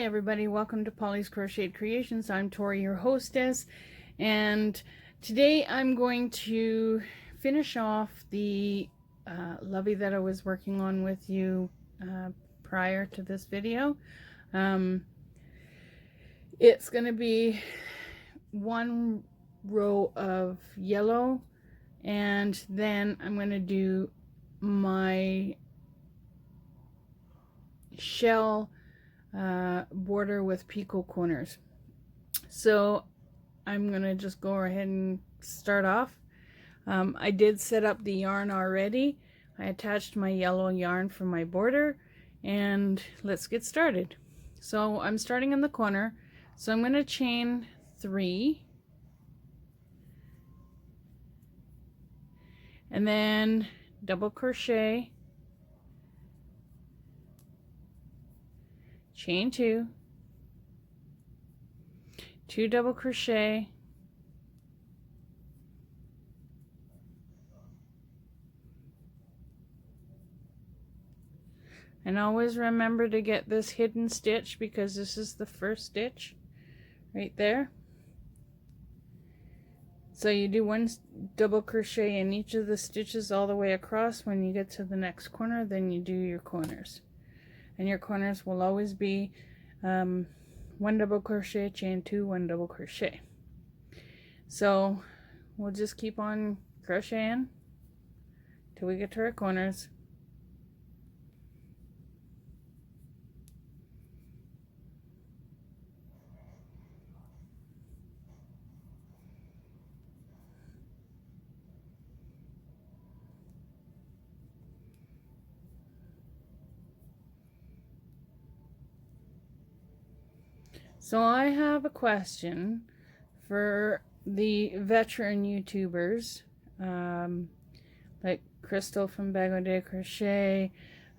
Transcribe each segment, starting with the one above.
Hi everybody, welcome to Pauly's Crocheted Creations. I'm Tori, your hostess, and today I'm going to finish off the lovey that I was working on with you prior to this video. It's going to be one row of yellow, and then I'm going to do my shell border with picot corners. So I'm gonna just go ahead and start off. I did set up the yarn already. I attached my yellow yarn for my border, and let's get started. So I'm starting in the corner, so I'm going to chain 3 and then double crochet, chain 2, 2 double crochet, and always remember to get this hidden stitch because this is the first stitch right there. So you do 1 double crochet in each of the stitches all the way across. When you get to the next corner, then you do your corners, and your corners will always be 1 double crochet, chain 2, 1 double crochet. So we'll just keep on crocheting till we get to our corners. So I have a question for the veteran YouTubers, like Crystal from Bag O' Day Crochet,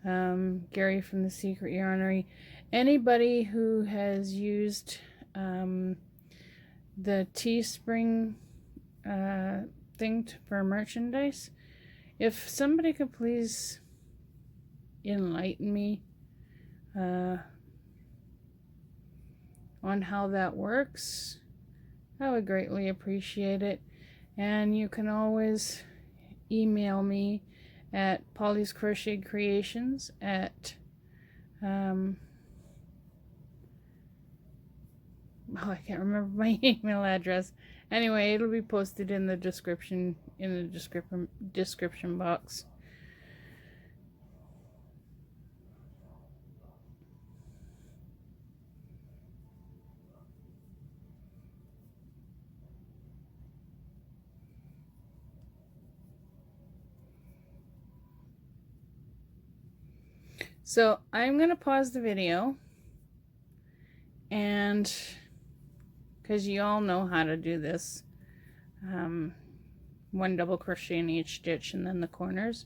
Gary from The Secret Yarnery, anybody who has used the Teespring thing for merchandise. If somebody could please enlighten me on how that works, I would greatly appreciate it. And you can always email me at paulyscrochetedcreations at oh, I can't remember my email address. Anyway, it'll be posted in the description box. So I'm going to pause the video, and because you all know how to do this, 1 double crochet in each stitch and then the corners,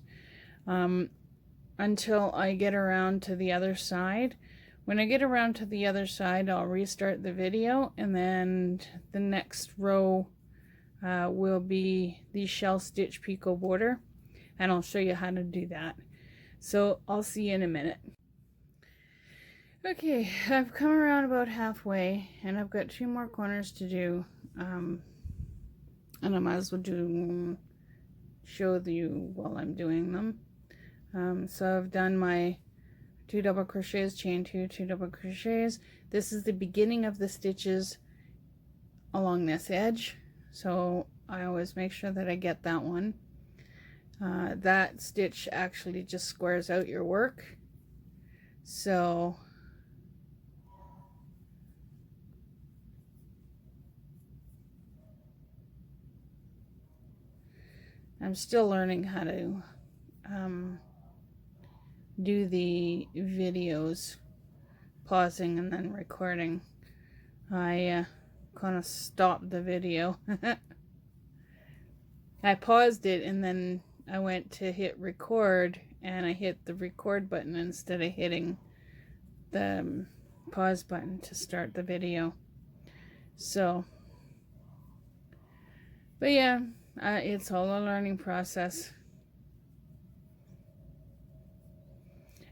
until I get around to the other side. When I get around to the other side, I'll restart the video, and then the next row will be the shell stitch picot border, and I'll show you how to do that. So I'll see you in a minute. Okay, I've come around about halfway, and I've got 2 more corners to do, and I might as well show you while I'm doing them. So I've done my 2 double crochets, chain 2, 2 double crochets. This is the beginning of the stitches along this edge, so I always make sure that I get that one. That stitch actually just squares out your work, so I'm still learning how to do the videos, pausing and then recording. I kind of stopped the video. I paused it, and then I went to hit record, and I hit the record button instead of hitting the pause button to start the video. So, but yeah, it's all a learning process.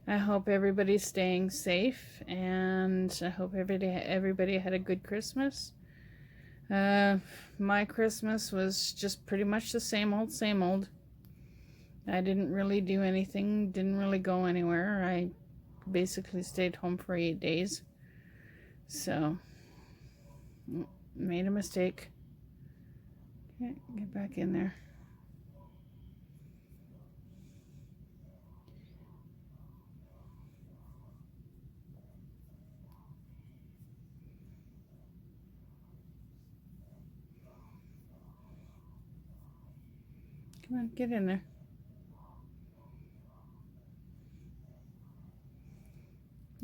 I hope everybody's staying safe, and I hope everybody had a good Christmas. My Christmas was just pretty much the same old, same old. I didn't really do anything, didn't really go anywhere. I basically stayed home for 8 days. So, made a mistake. Okay, get back in there. Come on, get in there.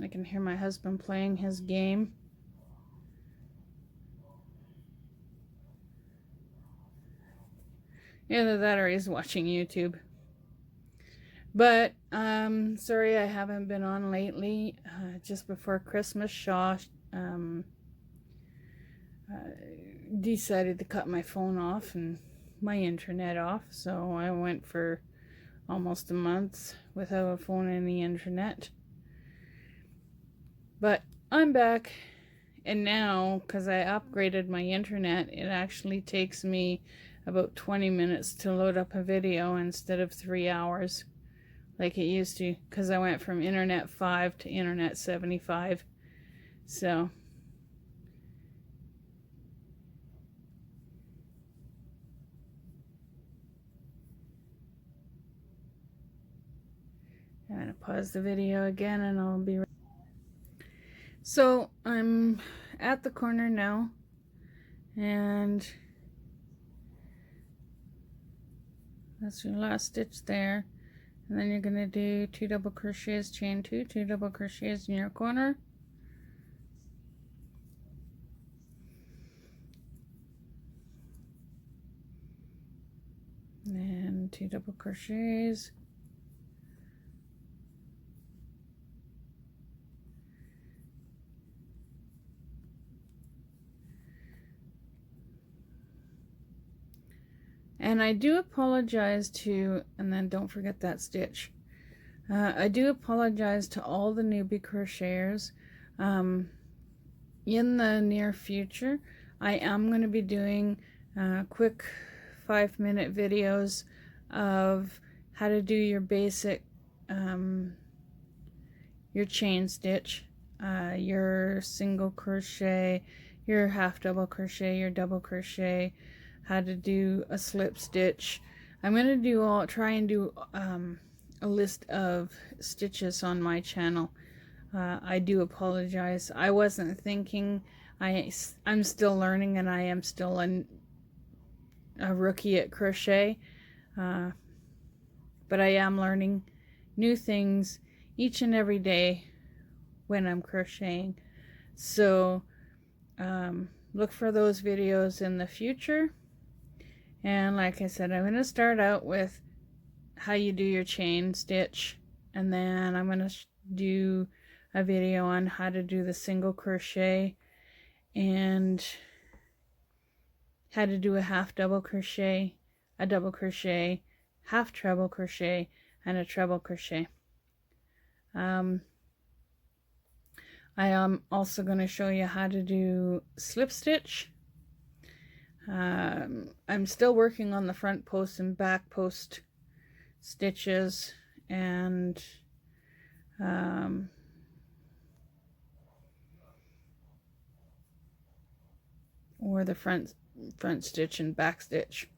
I can hear my husband playing his game. Either that or he's watching YouTube. But, sorry I haven't been on lately. Just before Christmas, Shaw decided to cut my phone off and my internet off. So I went for almost a month without a phone and the internet. But I'm back, and now, because I upgraded my internet, it actually takes me about 20 minutes to load up a video instead of 3 hours like it used to, because I went from internet 5 to internet 75. So I'm going to pause the video again and I'll be right. So I'm at the corner now, and that's your last stitch there, and then you're going to do 2 double crochets, chain 2, 2 double crochets in your corner, and 2 double crochets, and I do apologize to, and then don't forget that stitch. I do apologize to all the newbie crocheters. In the near future, I am going to be doing quick 5-minute videos of how to do your basic, your chain stitch, your single crochet, your half double crochet, your double crochet, how to do a slip stitch. I'm going to try and do a list of stitches on my channel. I do apologize. I wasn't thinking. I'm still learning, and I am still a rookie at crochet. But I am learning new things each and every day when I'm crocheting. So look for those videos in the future. And like I said, I'm going to start out with how you do your chain stitch, and then I'm going to do a video on how to do the single crochet and how to do a half double crochet, a double crochet, half treble crochet, and a treble crochet. I am also going to show you how to do slip stitch. I'm still working on the front post and back post stitches, and or the front stitch and back stitch.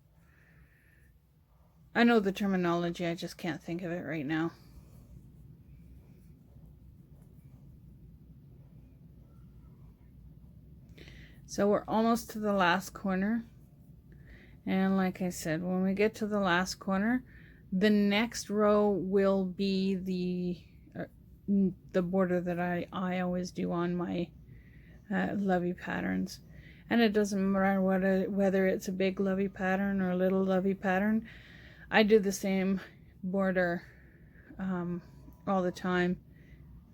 I know the terminology, I just can't think of it right now. So we're almost to the last corner, and like I said, when we get to the last corner, the next row will be the border that I always do on my lovey patterns. And it doesn't matter whether it's a big lovey pattern or a little lovey pattern. I do the same border all the time.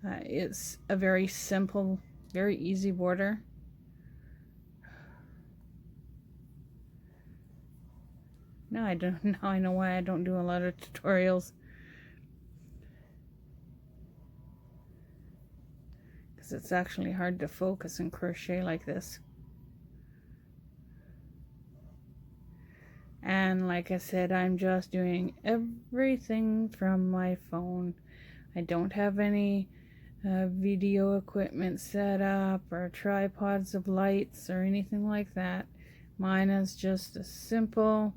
It's a very simple, very easy border. Now I know why I don't do a lot of tutorials. because it's actually hard to focus and crochet like this. And like I said, I'm just doing everything from my phone. I don't have any video equipment set up or tripods of lights or anything like that. Mine is just a simple,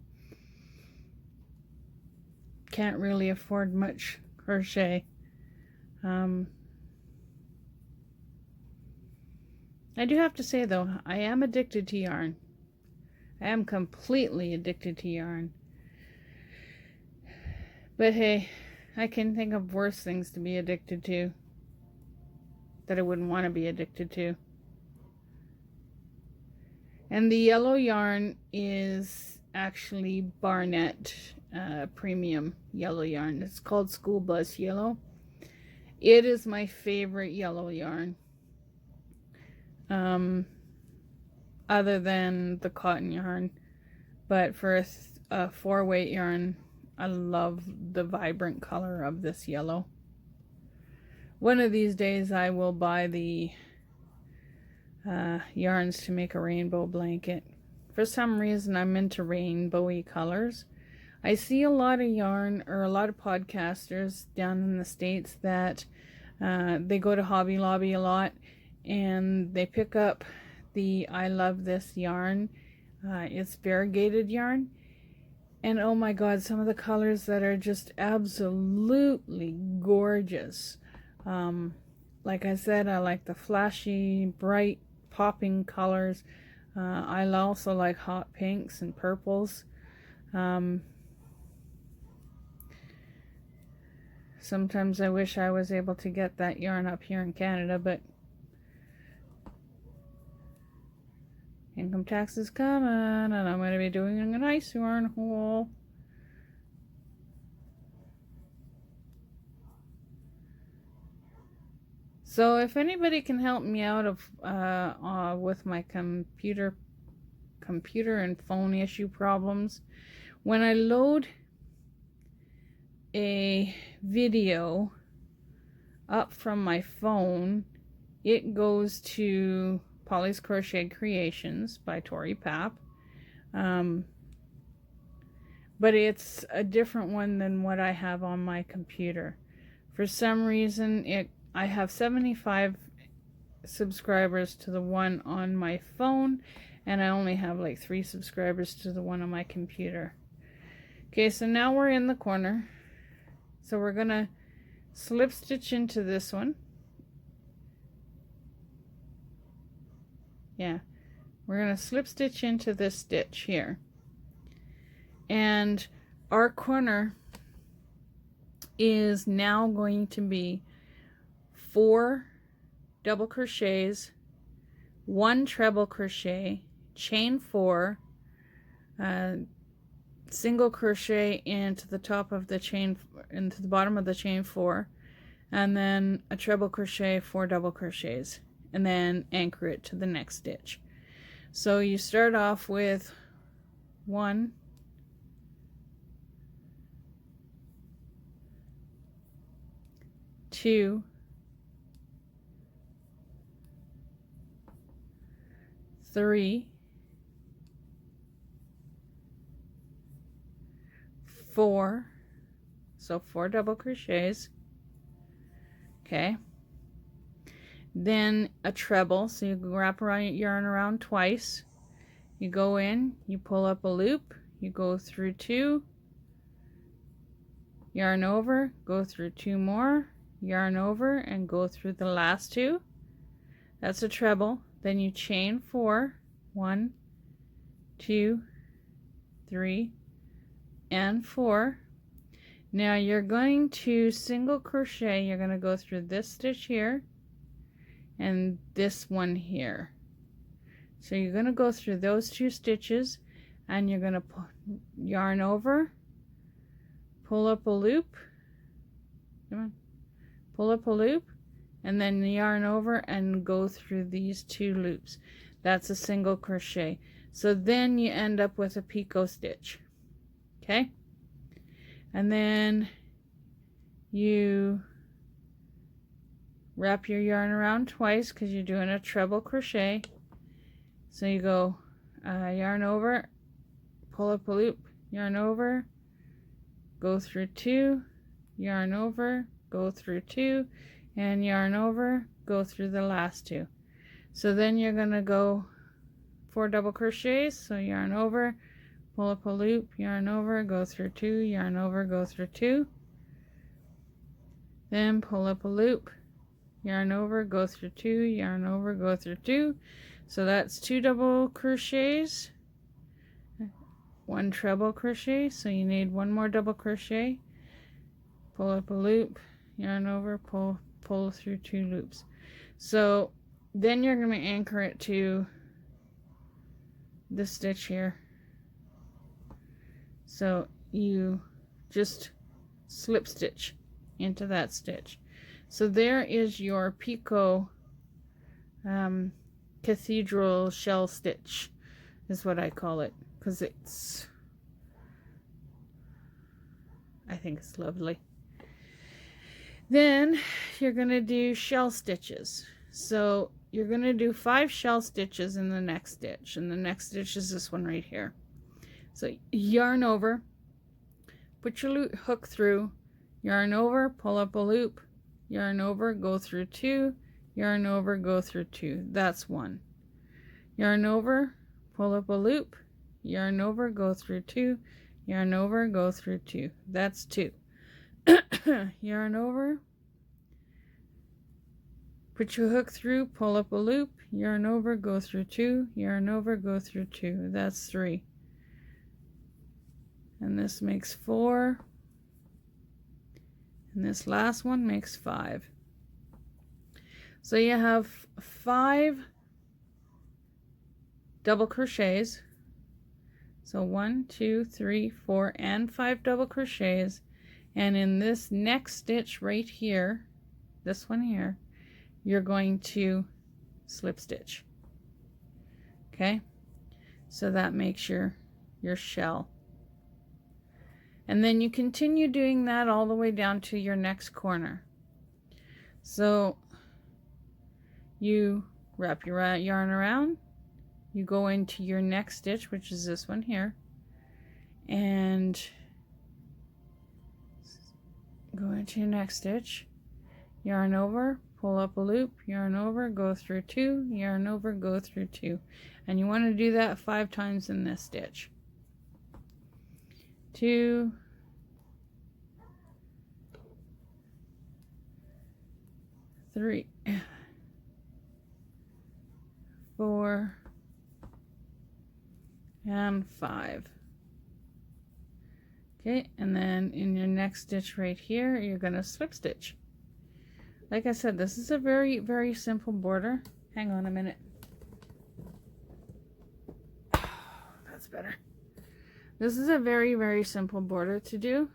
can't really afford much crochet. I do have to say though, I am addicted to yarn. I am completely addicted to yarn. But hey, I can think of worse things to be addicted to that I wouldn't want to be addicted to. And the yellow yarn is actually Barnett premium yellow yarn. It's called School Bus Yellow. It is my favorite yellow yarn. Other than the cotton yarn. But for a 4-weight yarn, I love the vibrant color of this yellow. One of these days I will buy the yarns to make a rainbow blanket. For some reason I'm into rainbowy colors. I see a lot of yarn, or a lot of podcasters down in the States that they go to Hobby Lobby a lot and they pick up the I Love This yarn. It's variegated yarn. And oh my god, some of the colors that are just absolutely gorgeous. Like I said, I like the flashy, bright, popping colors. I also like hot pinks and purples. Sometimes I wish I was able to get that yarn up here in Canada, but income tax is coming, and I'm going to be doing a nice yarn haul. So if anybody can help me out with my computer and phone issue problems, when I load a video up from my phone, it goes to Pauly's Crocheted Creations by Tori Papp. But it's a different one than what I have on my computer. For some reason, I have 75 subscribers to the one on my phone, and I only have like 3 subscribers to the one on my computer. Okay, so now we're in the corner. So we're gonna slip stitch into this one. Yeah, we're gonna slip stitch into this stitch here. And our corner is now going to be 4 double crochets, 1 treble crochet, chain 4, single crochet into the top of the chain, into the bottom of the chain 4, and then a treble crochet, 4 double crochets, and then anchor it to the next stitch. So you start off with 1, 2, 3, 4, so 4 double crochets. Okay, then a treble, so you wrap around your yarn around twice, you go in, you pull up a loop, you go through 2, yarn over, go through 2 more, yarn over, and go through the last 2. That's a treble. Then you chain 4, 1, 2, 3, and 4. Now you're going to single crochet. You're going to go through this stitch here and this one here. So you're going to go through those 2 stitches, and you're going to yarn over, pull up a loop, come on, pull up a loop, and then yarn over and go through these 2 loops. That's a single crochet. So then you end up with a picot stitch. Okay, and then you wrap your yarn around twice because you're doing a treble crochet. So you go yarn over, pull up a loop, yarn over, go through 2, yarn over, go through 2, and yarn over, go through the last 2. So then you're going to go 4 double crochets, so yarn over, pull up a loop, yarn over, go through 2, yarn over, go through 2, then pull up a loop, yarn over, go through 2, yarn over, go through 2. So that's 2 double crochets, 1 treble crochet, so you need 1 more double crochet, pull up a loop, yarn over, pull through 2 loops. So then you're going to anchor it to this stitch here. So you just slip stitch into that stitch. So there is your picot cathedral shell stitch is what I call it, because I think it's lovely. Then you're going to do shell stitches. So you're going to do 5 shell stitches in the next stitch, and the next stitch is this one right here. So yarn over, put your hook through, yarn over, pull up a loop, yarn over, go through 2, yarn over, go through 2. That's 1. Yarn over, pull up a loop, yarn over, go through 2, yarn over, go through 2. That's 2. Yarn over, put your hook through, pull up a loop, yarn over, go through 2, yarn over, go through 2. That's 3. And this makes 4. And this last one makes 5. So you have 5 double crochets. So 1, 2, 3, 4, and 5 double crochets. And in this next stitch right here, this one here, you're going to slip stitch. Okay? So that makes your shell. And then you continue doing that all the way down to your next corner. So you wrap your yarn around, you go into your next stitch, which is this one here, and go into your next stitch, yarn over, pull up a loop, yarn over, go through 2, yarn over, go through 2. And you want to do that 5 times in this stitch. 2, 3, 4, and 5. Okay, and then in your next stitch right here, you're going to slip stitch. Like I said, this is a very, very simple border. Hang on a minute. That's better. This is a very, very simple border to do.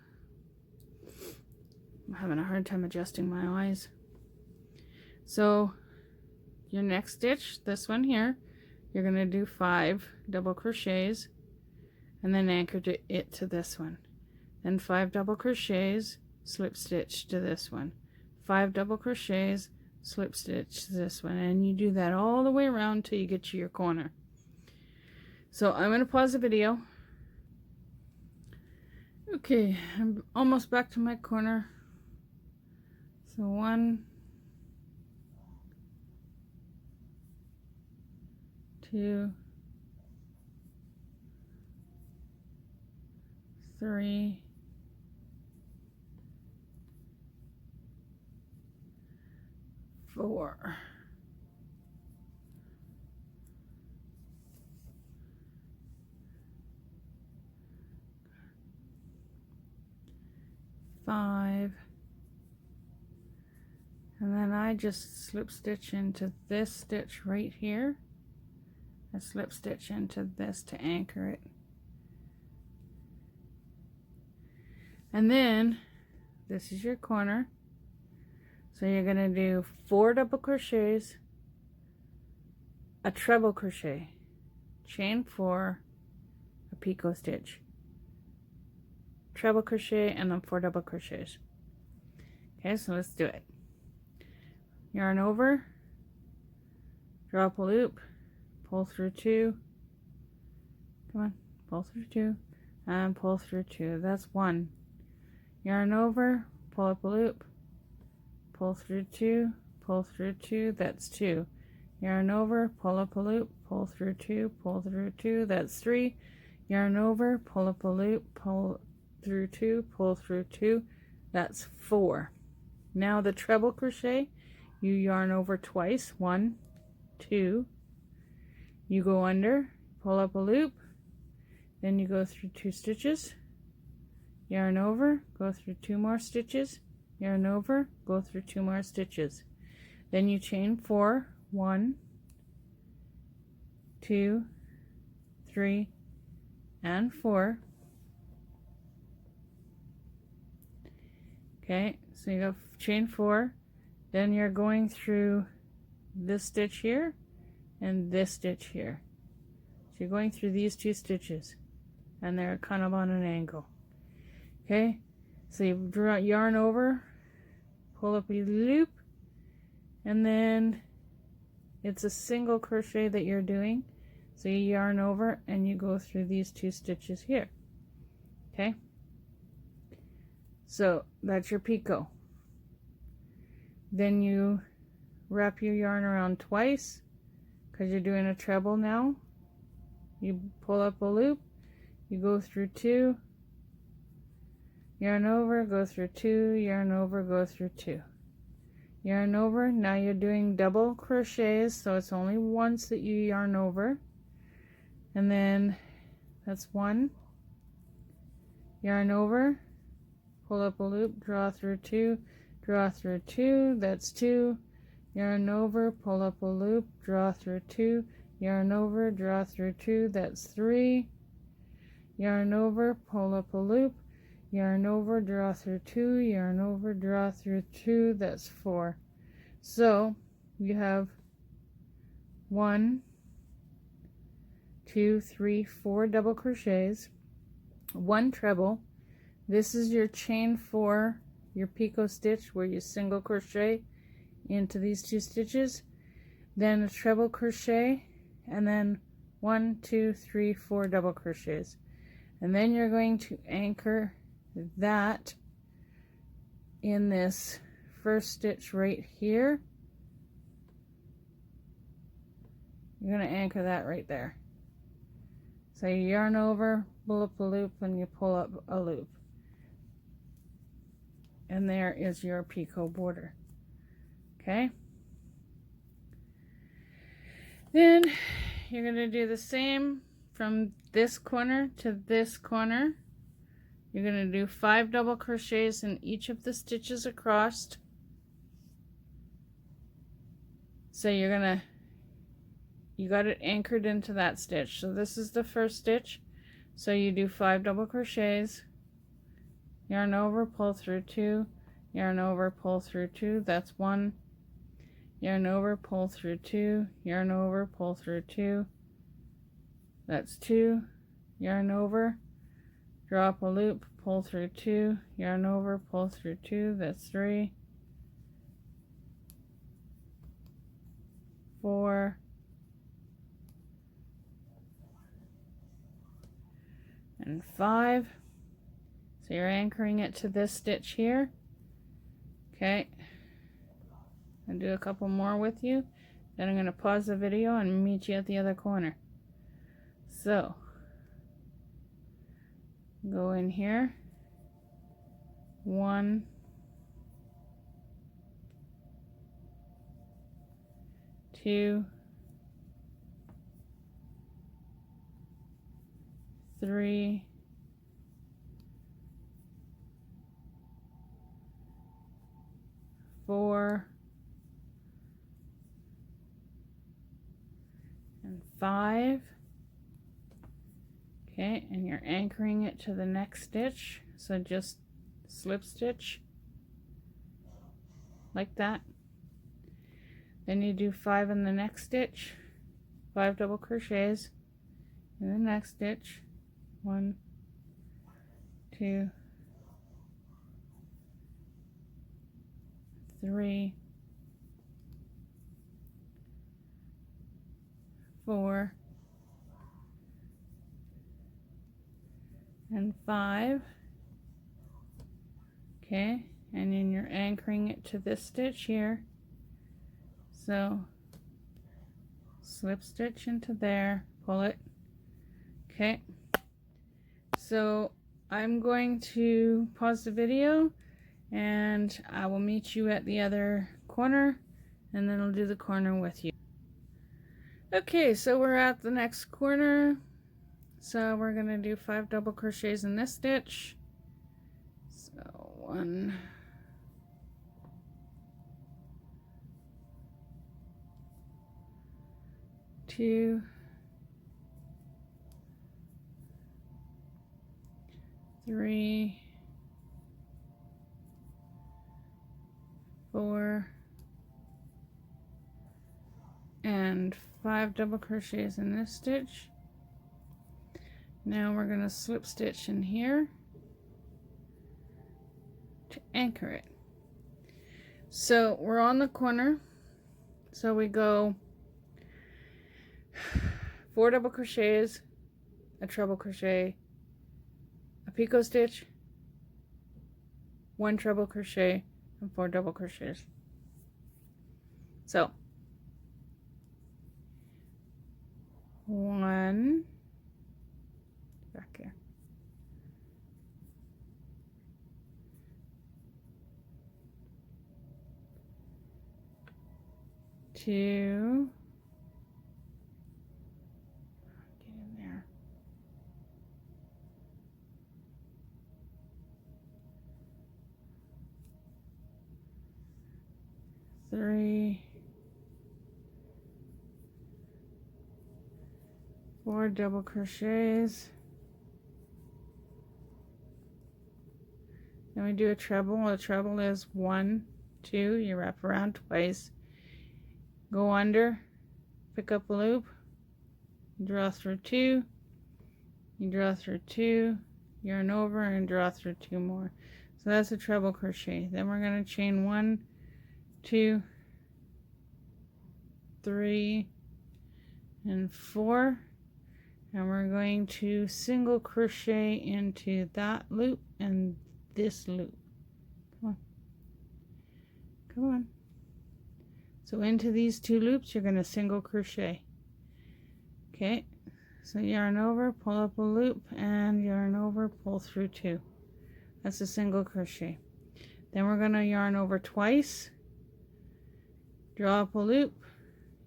I'm having a hard time adjusting my eyes. So your next stitch, this one here, you're going to do 5 double crochets and then anchor it to this one. Then 5 double crochets, slip stitch to this one. 5 double crochets, slip stitch to this one, and you do that all the way around till you get to your corner. So I'm going to pause the video. Okay, I'm almost back to my corner. So 1, 2, 3, 4, 5, and then I just slip stitch into this stitch right here. I slip stitch into this to anchor it. And then this is your corner. So you're going to do 4 double crochets, a treble crochet, chain 4, a picot stitch, treble crochet, and then 4 double crochets. Okay, so let's do it. yarn over, drop a loop, pull through 2, come on, pull through 2, and pull through 2. That's 1. Yarn over, pull up a loop, pull through 2, pull through 2, that's 2. Yarn over, pull up a loop, pull through 2, pull through 2, that's 3. Yarn over, pull up a loop, pull through 2, pull through 2, that's 4. Now the treble crochet, you yarn over twice, 1, 2, you go under, pull up a loop, then you go through 2 stitches, yarn over, go through 2 more stitches, yarn over, go through 2 more stitches. Then you chain 4, 1, 2, 3, and 4. Okay, so you go chain 4, then you're going through this stitch here and this stitch here. So you're going through these 2 stitches and they're kind of on an angle. Okay, so you draw yarn over, pull up a loop, and then it's a single crochet that you're doing. So you yarn over and you go through these 2 stitches here. Okay, so that's your picot. Then you wrap your yarn around twice because you're doing a treble now. You pull up a loop, you go through 2, yarn over, go through 2, yarn over, go through 2, yarn over. Now you're doing double crochets, so it's only once that you yarn over, and then that's 1, yarn over, pull up a loop, draw through 2, draw through 2, that's 2, yarn over, pull up a loop, draw through 2, yarn over, draw through 2, that's 3, yarn over, pull up a loop, yarn over, draw through 2, yarn over, draw through 2, that's 4. So you have 1, 2, 3, 4 double crochets, 1 treble. This is your chain 4, your picot stitch where you single crochet into these 2 stitches, then a treble crochet, and then 1, 2, 3, 4 double crochets. And then you're going to anchor that in this first stitch right here. You're going to anchor that right there. So you yarn over, pull up a loop, and you pull up a loop. And there is your picot border. Okay? Then you're going to do the same from this corner to this corner. You're going to do 5 double crochets in each of the stitches across. So you're going to, you got it anchored into that stitch. So this is the first stitch. So you do 5 double crochets, yarn over, pull through 2, yarn over, pull through 2, that's 1, yarn over, pull through 2, yarn over, pull through 2, that's 2, yarn over, drop a loop, pull through 2, yarn over, pull through 2, that's 3, 4, and 5. So you're anchoring it to this stitch here. Okay, I'll do a couple more with you, then I'm going to pause the video and meet you at the other corner. So go in here, 1, 2, 3, 4, and 5. Okay, and you're anchoring it to the next stitch, so just slip stitch like that. Then you do 5 in the next stitch, 5 double crochets in the next stitch, 1, 2, 3, 4 and 5. Okay, and then you're anchoring it to this stitch here. So slip stitch into there, pull it. Okay, so I'm going to pause the video and I will meet you at the other corner, and then I'll do the corner with you. Okay, so we're at the next corner. So we're going to do 5 double crochets in this stitch. So 1, 2, 3, 4, and 5 double crochets in this stitch. Now we're going to slip stitch in here to anchor it. So we're on the corner, so we go 4 double crochets, a treble crochet, a picot stitch, 1 treble crochet, and 4 double crochets. So 1, back here, 2, get in there, 3, 4 double crochets. Then we do a treble. A treble is 1, 2, you wrap around twice, go under, pick up a loop, draw through 2, you draw through 2, yarn over, and draw through 2 more. So that's a treble crochet. Then we're going to chain 1, 2, 3, and 4, and we're going to single crochet into that loop and this loop. Come on, come on. So into these 2 loops you're going to single crochet. Okay, so yarn over, pull up a loop, and yarn over, pull through 2. That's a single crochet. Then we're going to yarn over twice, draw up a loop,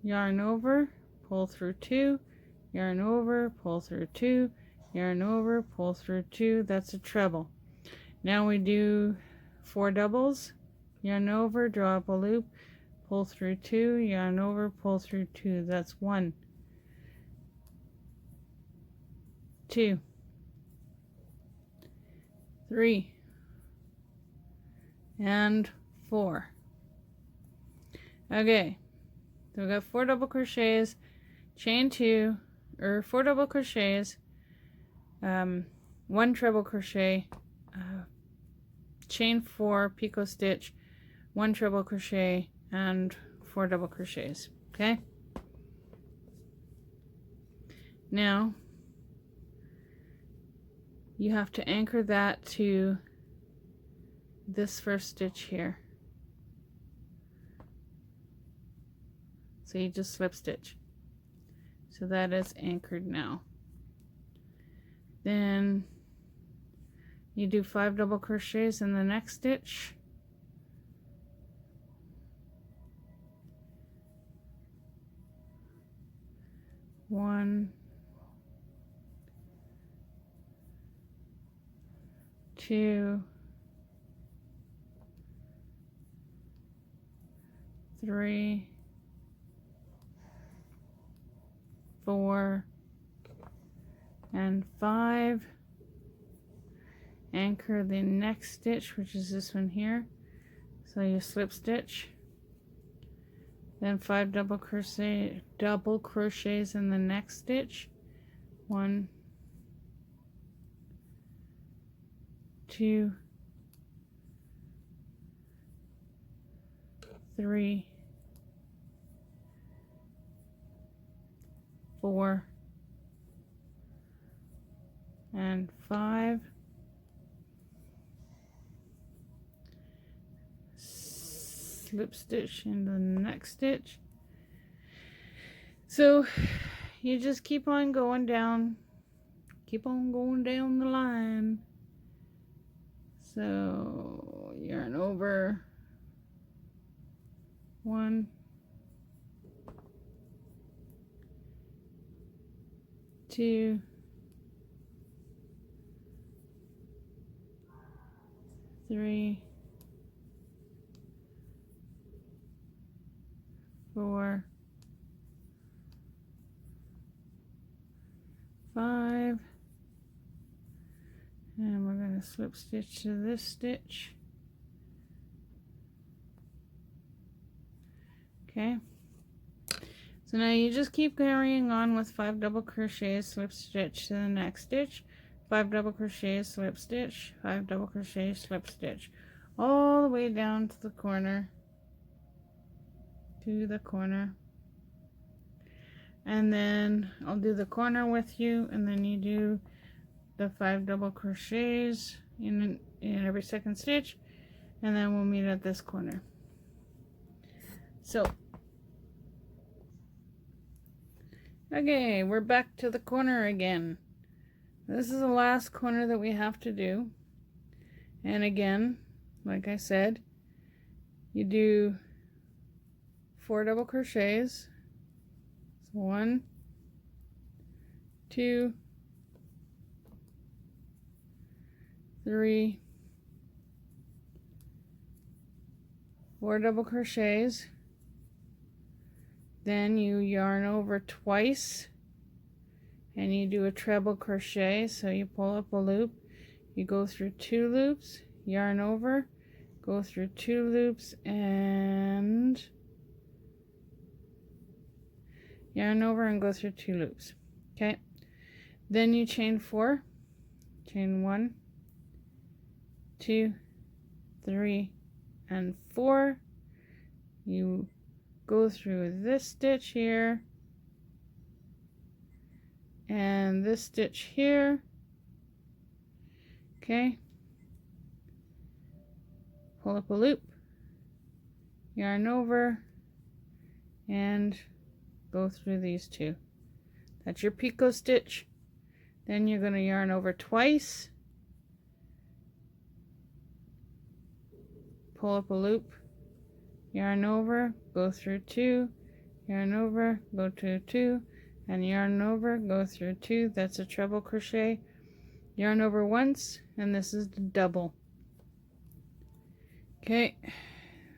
yarn over, pull through 2, yarn over, pull through 2, yarn over, pull through 2. That's a treble. Now we do 4 doubles, yarn over, draw up a loop, pull through 2, yarn over, pull through 2. That's 1, 2, 3, and 4. Okay, so we got 4 double crochets, chain 2, or 4 double crochets, 1 treble crochet, chain 4, picot stitch, 1 treble crochet, and 4 double crochets. Okay, now you have to anchor that to this first stitch here. So you just slip stitch. So that is anchored now. Then you do 5 double crochets in the next stitch. One, 2, 3, 4, and 5. Anchor the next stitch, which is this one here. So you slip stitch, then 5 double crochets in the next stitch. 1, 2, 3, 4 and 5, slip stitch into the next stitch. So you just keep on going down the line. So yarn over 1, 2, 3, 4, 5, and we're going to slip stitch to this stitch. Okay, so now you just keep carrying on with 5 double crochets, slip stitch to the next stitch, 5 double crochets, slip stitch, 5 double crochets, slip stitch, all the way down to the corner, and then I'll do the corner with you, and then you do the 5 double crochets in every second stitch, and then we'll meet at this corner. So okay, we're back to the corner again. This is the last corner that we have to do, and again, like I said, you do 4 double crochets. So 1, 2, 3, 4 double crochets. Then you yarn over twice and you do a treble crochet. So you pull up a loop, you go through 2 loops, yarn over, go through 2 loops, and yarn over and go through 2 loops. Okay, then you chain 4, chain 1, 2, 3, and 4. You go through this stitch here and this stitch here. Okay, pull up a loop, yarn over, and go through these 2. That's your picot stitch. Then you're going to yarn over twice, pull up a loop, yarn over, go through 2, yarn over, go to 2, and yarn over, go through 2. That's a treble crochet. Yarn over once, and this is the double. Okay,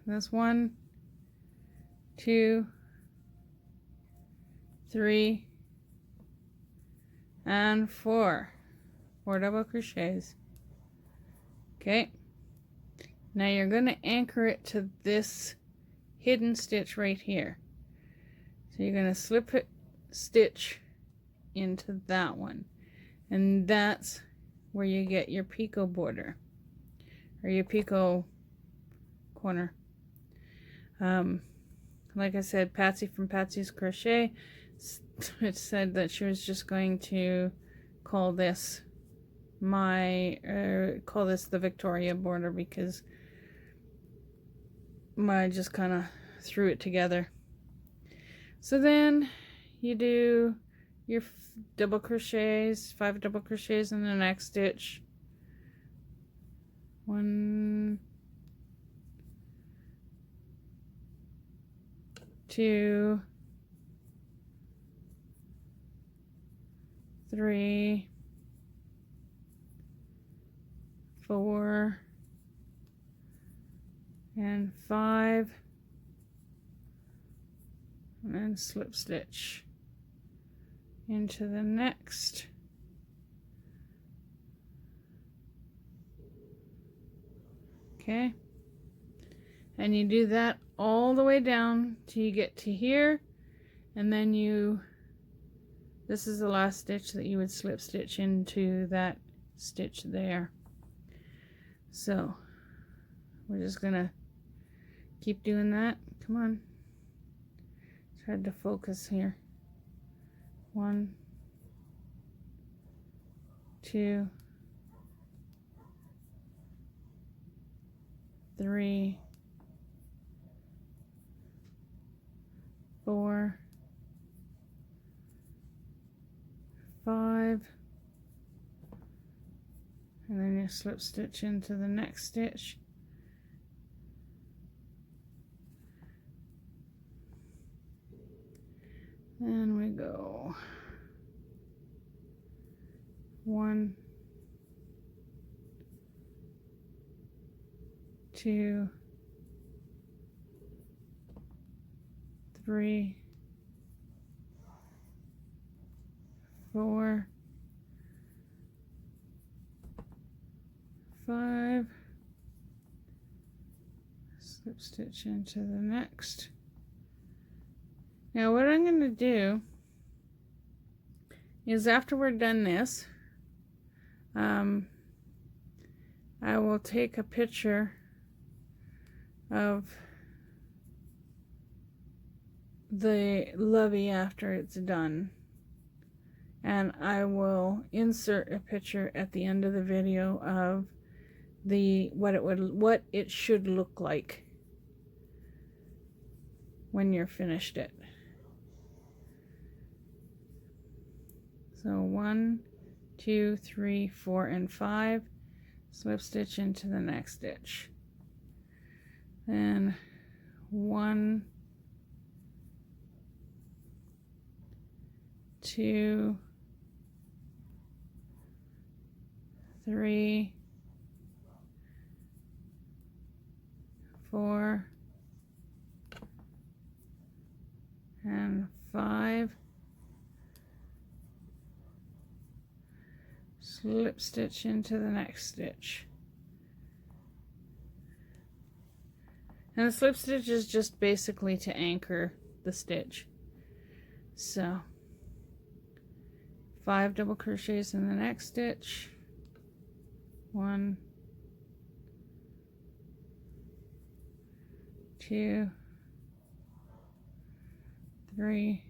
that's 1, 2, 3, and 4 double crochets. Okay, now you're going to anchor it to this hidden stitch right here. So you're going to slip it stitch into that one, and that's where you get your picot border or your picot corner. Like I said, Patsy from Patsy's Crochet, it said that she was just going to call this the Victoria border, because I just kind of threw it together. So then you do your double crochets, 5 double crochets in the next stitch. 1, 2, 3, 4, and 5, and slip stitch into the next. Okay, and you do that all the way down till you get to here, and then this is the last stitch that you would slip stitch into that stitch there. So we're just gonna keep doing that. Come on, it's hard to focus here. 1, 1, 2, 3, 4, 5, and then you slip stitch into the next stitch. And we go 1, 2, 3, 4, 5, slip stitch into the next. Now what I'm going to do is, after we're done this, I will take a picture of the lovey after it's done, and I will insert a picture at the end of the video of what it should look like when you're finished it. So 1, 2, 3, 4, and 5, slip stitch into the next stitch. Then 1, 2, 3, 4, and 5. Slip stitch into the next stitch. And the slip stitch is just basically to anchor the stitch. So 5 double crochets in the next stitch. 1, 2, 3,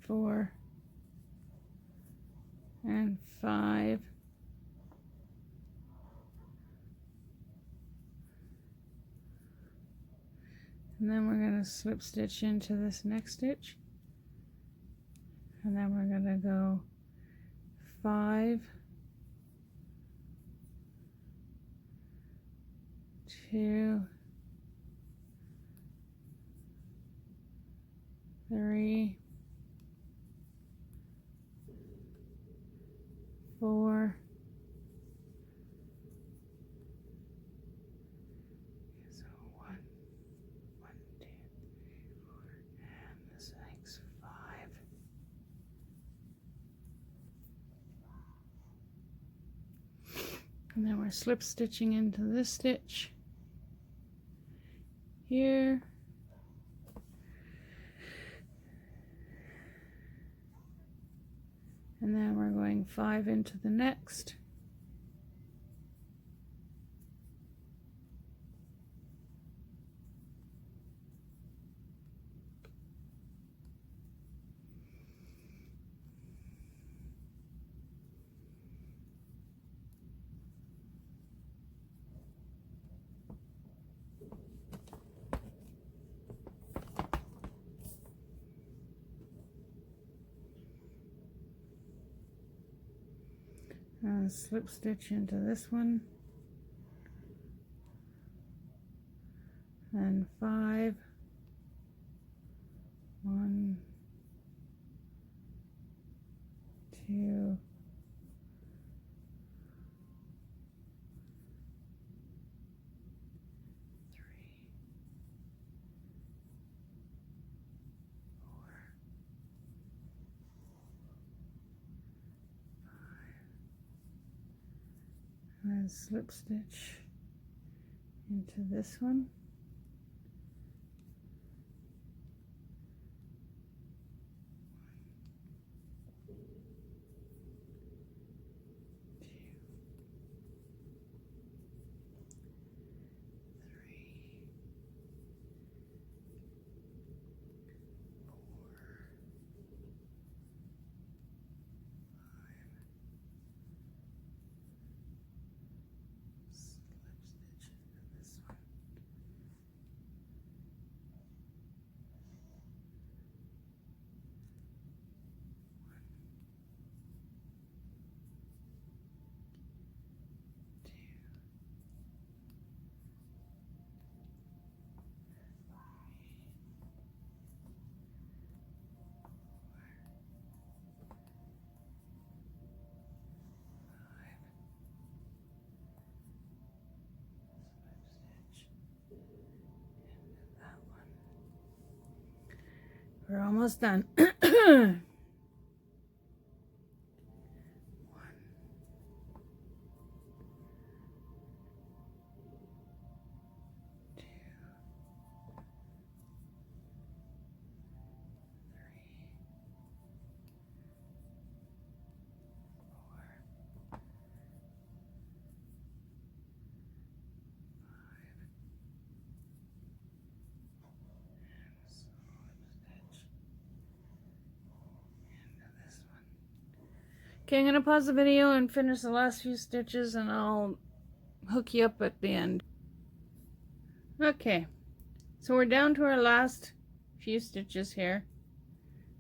4, and 5. And then we're going to slip stitch into this next stitch, and then we're going to go 5, 2, 3, 4, so 1, 2, 3, 4, and this makes 5. And then we're slip stitching into this stitch here. And then we're going 5 into the next. And slip stitch into this one, and 5, 1, 2, 3, 4, 5, and slip stitch into this one. We're almost done. Okay, I'm going to pause the video and finish the last few stitches, and I'll hook you up at the end. Okay, so we're down to our last few stitches here.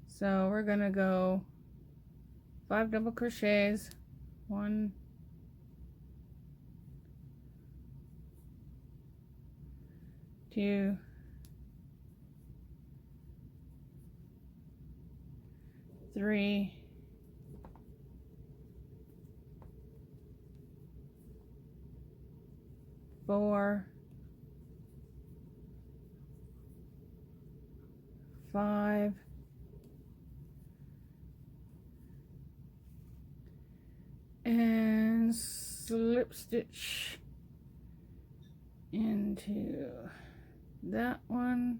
So we're going to go 5 double crochets, 1, 2, 3, 4, 5, and slip stitch into that one.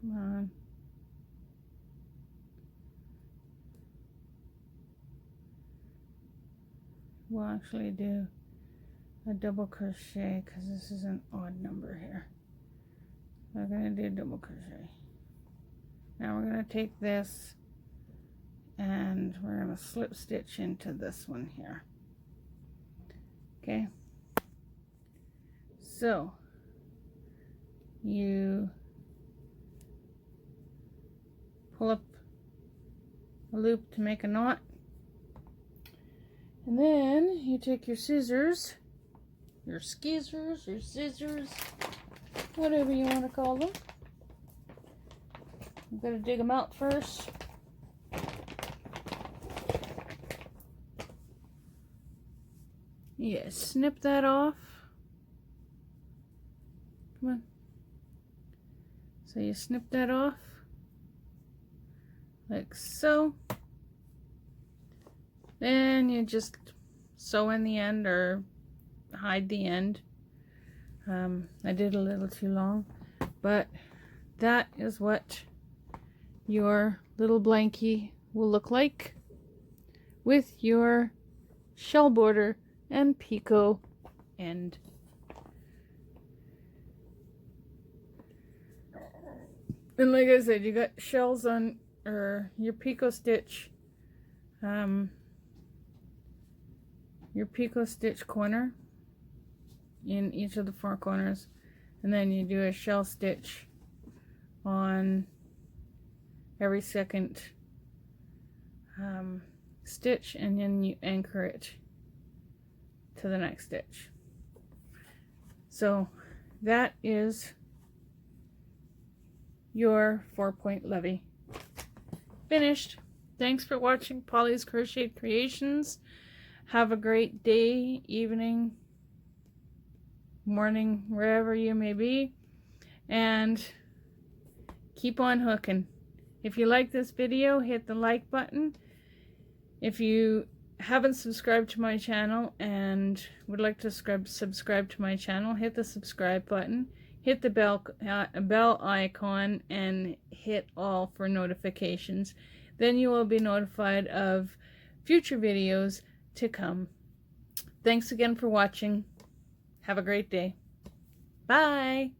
Come on. We'll actually do a double crochet because this is an odd number here. We're going to do double crochet. Now we're going to take this and we're going to slip stitch into this one here. Okay, so you pull up a loop to make a knot, and then you take your scissors, your skeezers, your scissors, whatever you want to call them. I'm going to dig them out first. Yeah, snip that off. Come on. So you snip that off like so. Then you just sew in the end or hide the end. I did a little too long, but that is what your little blankie will look like with your shell border and picot end. And like I said, you got shells on, or your picot stitch, your picot stitch corner in each of the 4 corners, and then you do a shell stitch on every second stitch, and then you anchor it to the next stitch. So that is your 4-point lovey finished. Thanks for watching Pauly's Crocheted Creations. Have a great day, evening, morning, wherever you may be, and keep on hooking. If you like this video, hit the like button. If you haven't subscribed to my channel and would like to subscribe to my channel, hit the subscribe button, hit the bell icon, and hit all for notifications. Then you will be notified of future videos to come. Thanks again for watching. Have a great day. Bye.